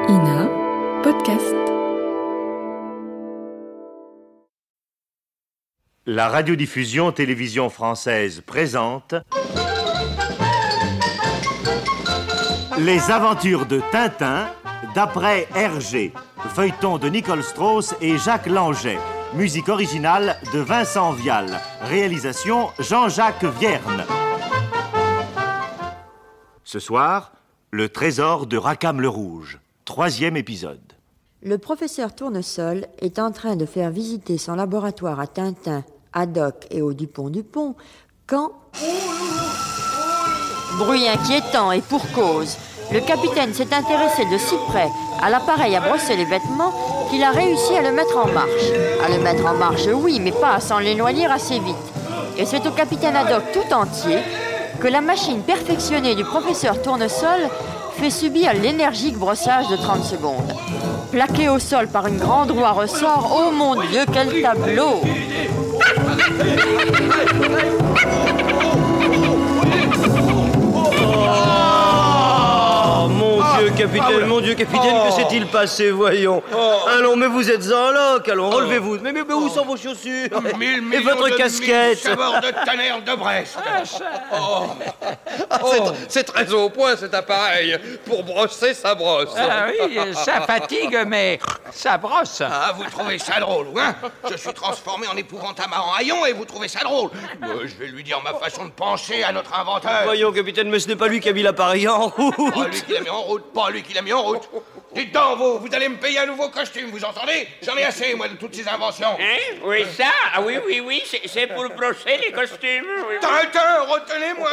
INA Podcast. La radiodiffusion télévision française présente Les aventures de Tintin d'après Hergé, feuilleton de Nicole Strauss et Jacques Langeais, musique originale de Vincent Vial, réalisation Jean-Jacques Vierne. Ce soir, le trésor de Rackham le Rouge, 3e épisode. Le professeur Tournesol est en train de faire visiter son laboratoire à Tintin, Haddock et au Dupont quand... Bruit inquiétant et pour cause. Le capitaine s'est intéressé de si près à l'appareil à brosser les vêtements qu'il a réussi à le mettre en marche. À le mettre en marche, oui, mais pas sans l'éloigner assez vite. Et c'est au capitaine Haddock tout entier que la machine perfectionnée du professeur Tournesol fait subir l'énergique brossage de 30 secondes. Plaqué au sol par une grande roue à ressort, oh mon Dieu, quel tableau! Mon Dieu, capitaine, que s'est-il passé, voyons. Allons, mais vous êtes en loc, allons, relevez-vous. Mais où sont vos chaussures? Et votre casquette? Savoir de tonnerre de Brest. C'est très au point, cet appareil. Pour brosser, ça brosse. Ah oui, ça fatigue, mais ça brosse. Ah, vous trouvez ça drôle, hein? Je suis transformé en épouvantable en haillon et vous trouvez ça drôle? Je vais lui dire ma façon de penser à notre inventeur. Voyons, capitaine, mais ce n'est pas lui qui a mis l'appareil en route. Pas lui qui l'a mis en route, pas lui qui l'a mis en route. Dites donc, vous allez me payer un nouveau costume, vous entendez? J'en ai assez, moi, de toutes ces inventions. Hein? Oui, ça? Ah oui, c'est pour brosser les costumes. Oui. Tintin, retenez-moi!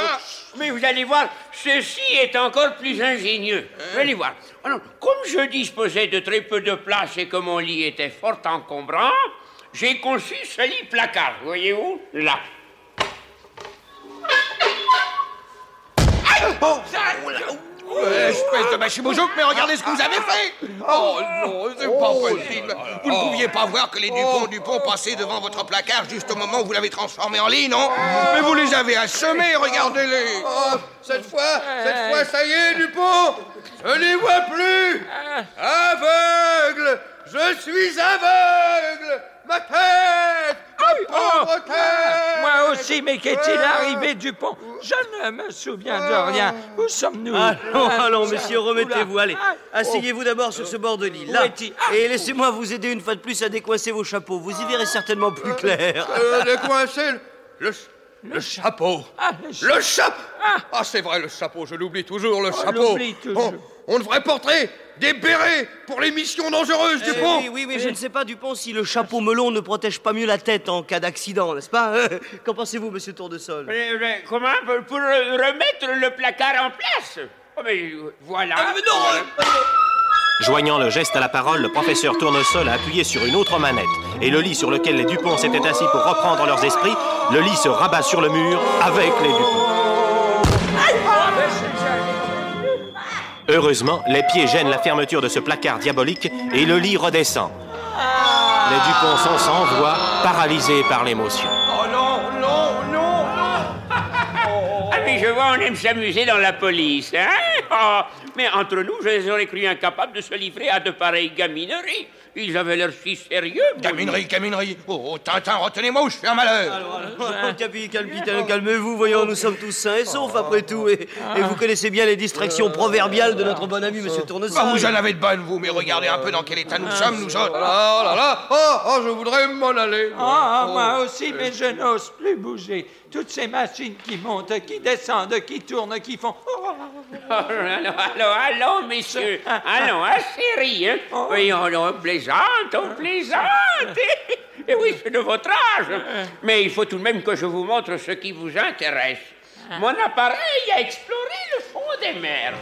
Mais vous allez voir, ceci est encore plus ingénieux. Vous allez voir. Alors, comme je disposais de très peu de place et que mon lit était fort encombrant, j'ai conçu ce lit placard, voyez-vous? Là. Espèce de machimoujouk, mais regardez ce que vous avez fait! Oh non, c'est pas possible! Vous ne pouviez pas voir que les Dupont passaient devant votre placard juste au moment où vous l'avez transformé en lit, non? Mais vous les avez assommés, regardez-les! Cette fois, ça y est, Dupont! Je n'y vois plus! Aveugle! Je suis aveugle! Ma tête! Ma pauvre tête! Moi aussi, mais qu'est-il arrivé, Dupont? Je ne me souviens de rien. Où sommes-nous? Allons, messieurs, remettez-vous. Allez, asseyez-vous d'abord sur ce bord de lit, là. Et laissez-moi vous aider une fois de plus à décoincer vos chapeaux. Vous y verrez certainement plus clair. Décoincer le chapeau. Le chapeau! Ah, c'est vrai, le chapeau, je l'oublie toujours, le chapeau. On devrait porter des bérets pour les missions dangereuses, Dupont. Oui, je ne sais pas, Dupont, si le chapeau melon ne protège pas mieux la tête en cas d'accident, n'est-ce pas? Qu'en pensez-vous, monsieur Tournesol? Comment? Pour remettre le placard en place? Oh, mais voilà. Joignant le geste à la parole, le professeur Tournesol a appuyé sur une autre manette. Et le lit sur lequel les Dupont s'étaient assis pour reprendre leurs esprits, le lit se rabat sur le mur avec les Dupont. Heureusement, les pieds gênent la fermeture de ce placard diabolique et le lit redescend. Les Dupont sont sans voix, paralysés par l'émotion. Oh non! Ah mais je vois, on aime s'amuser dans la police, hein? Oh, mais entre nous, je les aurais cru incapables de se livrer à de pareilles gamineries. Ils avaient l'air si sérieux. Gaminerie. Oh, Tintin, retenez-moi ou je fais un malheur. Capitaine, calmez-vous, voyons, nous sommes tous sains et saufs après tout. Et vous connaissez bien les distractions proverbiales de notre bon ami, monsieur Tournesol. Vous en avez de bonnes, vous, mais regardez un peu dans quel état nous sommes, nous autres. Je voudrais m'en aller. Moi aussi, mais je n'ose plus bouger. Toutes ces machines qui montent, qui descendent, qui tournent, qui font... Allons, messieurs. Allons, assez rire. Voyons, on plaisante. Et oui, c'est de votre âge. Mais il faut tout de même que je vous montre ce qui vous intéresse. Mon appareil a exploré le fond des mers.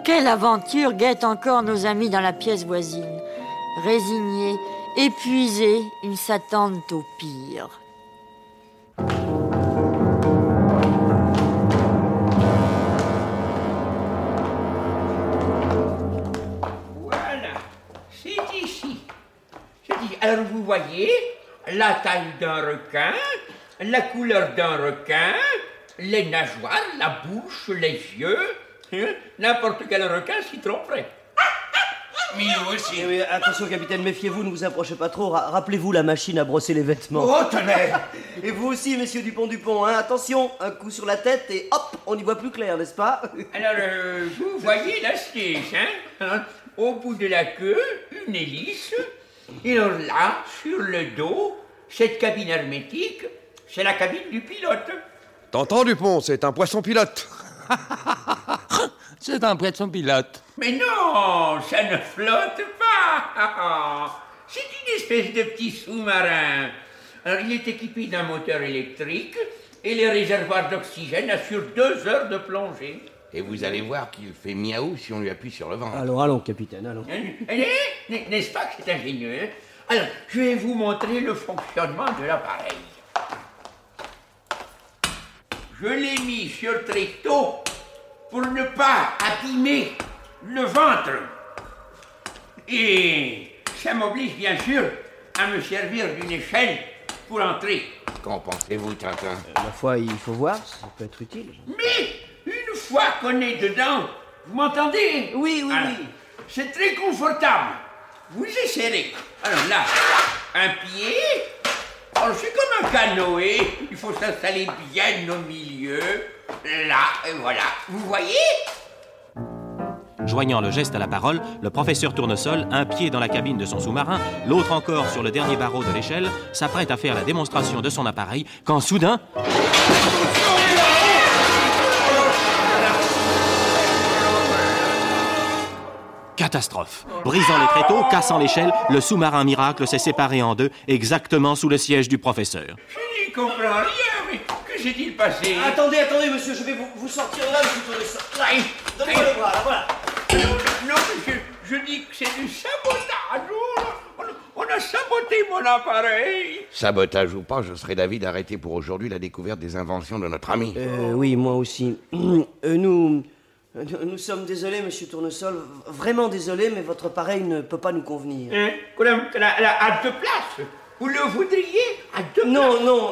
Quelle aventure guette encore nos amis dans la pièce voisine. Résignés, épuisés, ils s'attendent au pire. Voilà, c'est ici. Alors vous voyez, la taille d'un requin, la couleur d'un requin, les nageoires, la bouche, les yeux. N'importe quel requin s'y tromperait. Milou aussi. Oui, attention, capitaine, méfiez-vous, ne vous approchez pas trop. Rappelez-vous la machine à brosser les vêtements. Oh, tonnerre! Et vous aussi, messieurs Dupont, hein. Attention, un coup sur la tête et hop, on y voit plus clair, n'est-ce pas? Alors, vous voyez la siège, hein? Au bout de la queue, une hélice. Et alors là, sur le dos, cette cabine hermétique, c'est la cabine du pilote. T'entends, Dupont, c'est un poisson pilote. C'est un poisson pilote. Mais non, ça ne flotte pas. C'est une espèce de petit sous-marin. Alors, il est équipé d'un moteur électrique et les réservoirs d'oxygène assurent 2 heures de plongée. Et vous allez voir qu'il fait miaou si on lui appuie sur le ventre. Allons, capitaine, allons. N'est-ce pas que c'est ingénieux, hein? Alors, je vais vous montrer le fonctionnement de l'appareil. Je l'ai mis sur tréteau pour ne pas abîmer le ventre. Et ça m'oblige bien sûr à me servir d'une échelle pour entrer. Qu'en pensez-vous, Tintin? Ma foi, il faut voir, ça peut être utile. Mais une fois qu'on est dedans, vous m'entendez? Oui. C'est très confortable. Vous essayerez. Alors là, un pied. Alors c'est comme un canoë. Il faut s'installer bien au milieu. Là, et voilà. Vous voyez? Joignant le geste à la parole, le professeur Tournesol, un pied dans la cabine de son sous-marin, l'autre encore sur le dernier barreau de l'échelle, s'apprête à faire la démonstration de son appareil, quand soudain... Catastrophe. Brisant les tréteaux, cassant l'échelle, le sous-marin miracle s'est séparé en deux, exactement sous le siège du professeur. Je n'y comprends rien, mais que s'est-il passé? Attendez, monsieur, je vais vous sortir là, monsieur Tournesol. Donnez-moi le bras, là, voilà. Non, je dis que c'est du sabotage. On a saboté mon appareil. Sabotage ou pas, je serais d'avis d'arrêter pour aujourd'hui la découverte des inventions de notre ami. Oui, moi aussi. Nous sommes désolés, monsieur Tournesol, vraiment désolés, mais votre appareil ne peut pas nous convenir. À 2 places? Vous le voudriez à 2 places?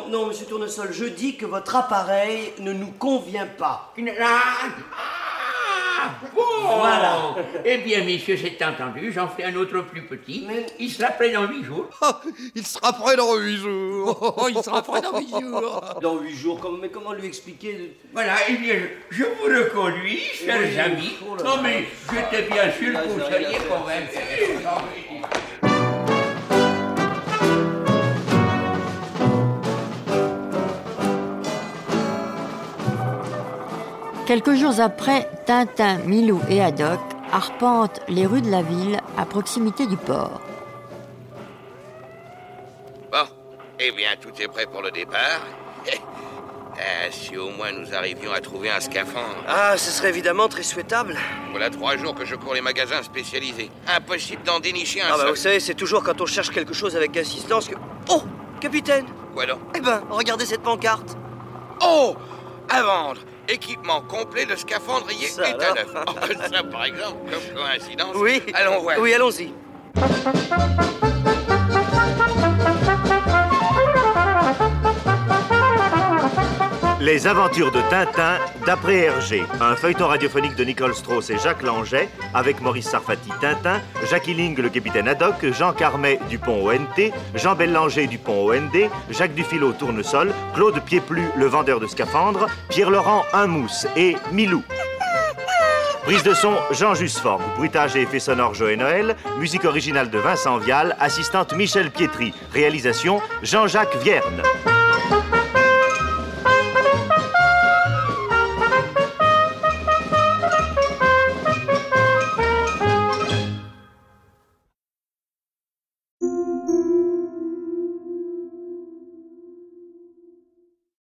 Non, monsieur Tournesol, je dis que votre appareil ne nous convient pas. Bon. Voilà. Eh bien, messieurs, c'est entendu, j'en ferai un autre plus petit. Mais... il sera prêt dans 8 jours. Il sera prêt dans 8 jours. Il sera prêt dans 8 jours. Dans 8 jours, mais comment lui expliquer? Voilà, eh bien, je vous reconduis, chers amis. Non, mais j'étais bien sûr que vous seriez convaincus. Quelques jours après, Tintin, Milou et Haddock arpentent les rues de la ville à proximité du port. Bon, eh bien, tout est prêt pour le départ. Si au moins nous arrivions à trouver un scaphandre. Ah, ce serait évidemment très souhaitable. Voilà 3 jours que je cours les magasins spécialisés. Impossible d'en dénicher un seul. Vous savez, c'est toujours quand on cherche quelque chose avec insistance que... Oh, capitaine! Quoi donc? Eh ben, regardez cette pancarte. Oh! À vendre! Équipement complet de scaphandrier et à neuf. Ça, par exemple, comme coïncidence. Oui. Allons voir. Oui, allons-y. Les aventures de Tintin, d'après Hergé, un feuilleton radiophonique de Nicole Strauss et Jacques Langeais, avec Maurice Sarfati Tintin, Jacques Illing le capitaine Haddock, Jean Carmet Dupont ONT, Jean Bellanger Dupont OND, Jacques Dufilot Tournesol, Claude Pieplu le vendeur de scaphandres, Pierre-Laurent Unmousse et Milou. Prise de son, Jean Jusforgue. Bruitage et effets sonores, Joël Noël. Musique originale de Vincent Vial. Assistante, Michel Pietri. Réalisation, Jean-Jacques Vierne.